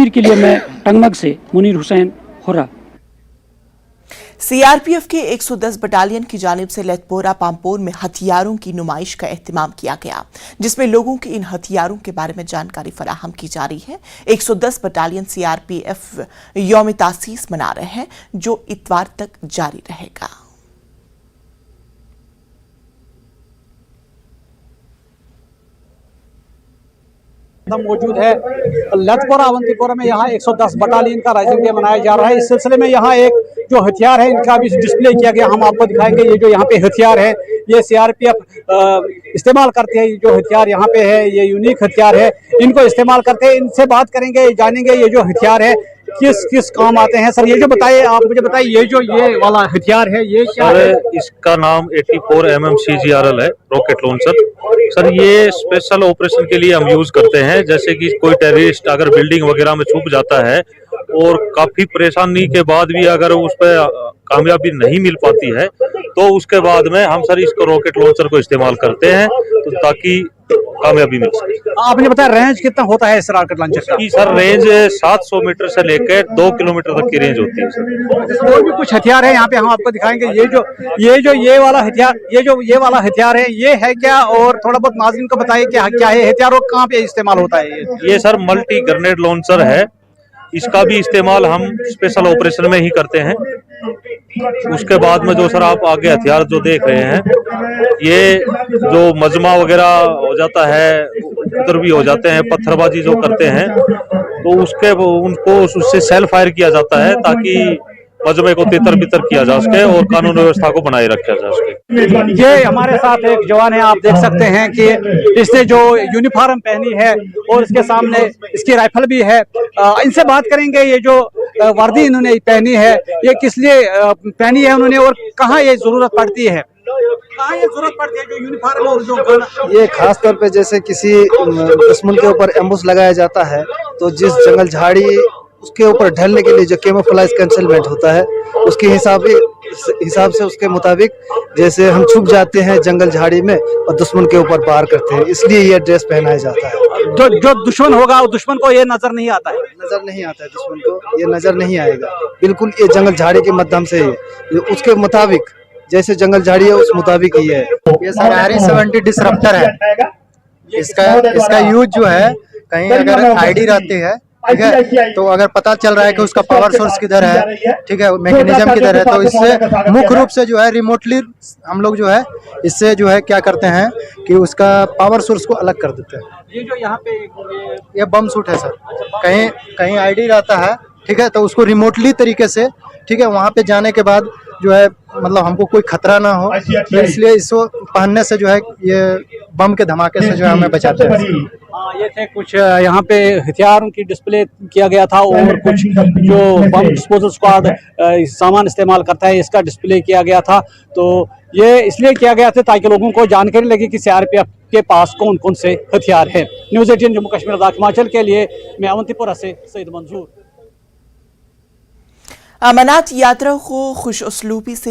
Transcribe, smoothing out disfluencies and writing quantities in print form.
तस्वीर के लिए मैं टंगमग से मुनीर हुसैन होरा। सीआरपीएफ के 110 बटालियन की जानिब से लेथपोरा पामपोर में हथियारों की नुमाइश का एहतमाम किया गया, जिसमें लोगों की इन हथियारों के बारे में जानकारी फराहम की जा रही है। 110 बटालियन सीआरपीएफ यौम तासीस मना रहे हैं, जो इतवार तक जारी रहेगा। मौजूद है लेथपोरा अवंतीपोरा में। यहाँ 110 बटालियन का राइजिंग डे मनाया जा रहा है। इस सिलसिले में यहाँ एक जो हथियार है इनका भी डिस्प्ले किया गया, हम आपको दिखाएंगे। ये जो यहाँ पे हथियार है ये सीआरपीएफ इस्तेमाल करते हैं। जो हथियार यहाँ पे है ये यूनिक हथियार है, इनको इस्तेमाल करते हैं। इनसे बात करेंगे, जानेंगे ये जो हथियार है किस किस काम आते हैं। सर ये जो बताइए, आप मुझे बताइए, ये वाला हथियार है ये क्या है? इसका नाम 84 mm CGRL है, रॉकेट लॉन्चर। सर ये स्पेशल ऑपरेशन के लिए हम यूज करते हैं। जैसे कि कोई टेररिस्ट अगर बिल्डिंग वगैरह में छुप जाता है और काफी परेशानी के बाद भी अगर उस पर कामयाबी नहीं मिल पाती है तो उसके बाद में हम सर इसको रॉकेट लॉन्चर को इस्तेमाल करते हैं तो ताकि कामयाबी मिल सके। आपने बताया रेंज कितना होता है इस रॉकेट लॉन्चर का? सर रेंज 700 मीटर से लेकर 2 किलोमीटर तक की रेंज होती है सर। और भी कुछ हथियार है यहाँ पे, हम आपको दिखाएंगे। ये वाला हथियार है ये है क्या? और थोड़ा बहुत नाज़रीन को बताइए क्या क्या है हथियार और कहाँ पे इस्तेमाल होता है ये सर मल्टी ग्रेनेड लॉन्चर है। इसका भी इस्तेमाल हम स्पेशल ऑपरेशन में ही करते हैं। उसके बाद में जो सर आप आगे हथियार जो देख रहे हैं ये जो मजमा वगैरह हो जाता है, उधर भी हो जाते हैं, पत्थरबाजी जो करते हैं तो उनको उससे सेल्फ फायर किया जाता है ताकि मजमे को तितर बितर किया जा सके और कानून व्यवस्था को बनाए रखा जा सके। ये हमारे साथ एक जवान है, आप देख सकते हैं कि इसने जो यूनिफॉर्म पहनी है और इसके सामने इसकी राइफल भी है। इनसे बात करेंगे, ये जो वर्दी इन्होंने पहनी है ये किस लिए पहनी है उन्होंने और कहाँ ये जरूरत पड़ती है? कहाँ ये जरूरत पड़ती है जो यूनिफॉर्म और जो ये खास तौर पे जैसे किसी दुश्मन के ऊपर एम्बुश लगाया जाता है तो जिस जंगल झाड़ी उसके ऊपर ढलने के लिए जो कैमोफ्लेज कंसेलमेंट होता है उसके हिसाब से उसके मुताबिक जैसे हम छुप जाते हैं जंगल झाड़ी में और दुश्मन के ऊपर वार करते हैं, इसलिए ये ड्रेस पहनाया जाता है। जो दुश्मन होगा वो दुश्मन को ये नजर नहीं आता है, दुश्मन को ये नजर नहीं आएगा। बिल्कुल ये जंगल झाड़ी के माध्यम से ये उसके मुताबिक जैसे जंगल झाड़ी है उस मुताबिक ही है। ये सर RE-70 डिसरप्टर है। इसका यूज जो है कहीं अगर आईडी रहती है, ठीक है, तो अगर पता चल रहा है कि उसका पावर सोर्स किधर है, ठीक है, मैकेनिज्म किधर है, तो इससे मुख्य रूप से जो है रिमोटली हम लोग जो है इससे जो है क्या करते हैं कि उसका पावर सोर्स को अलग कर देते हैं। ये जो यहाँ पे ये बम सूट है सर, कहीं आईडी रहता है, ठीक है, तो उसको रिमोटली तरीके से, ठीक है, वहाँ पे जाने के बाद जो है मतलब हमको कोई खतरा ना हो, तो इसलिए इसको पहनने से जो है ये बम के धमाके से जो है हमें बचाते हैं। ये थे कुछ यहाँ पे हथियारों की डिस्प्ले किया गया था और कुछ जो बम डिस्पोजल स्क्वाड सामान इस्तेमाल करता है इसका डिस्प्ले किया गया था। तो ये इसलिए किया गया था ताकि लोगों को जानकारी लगे कि सीआरपीएफ के पास कौन कौन से हथियार हैं। न्यूज़ 18 जम्मू कश्मीर हिमाचल के लिए मैं अवंतीपोरा से सईद मंजूर। अमरनाथ यात्रा को खुश उसलूबी से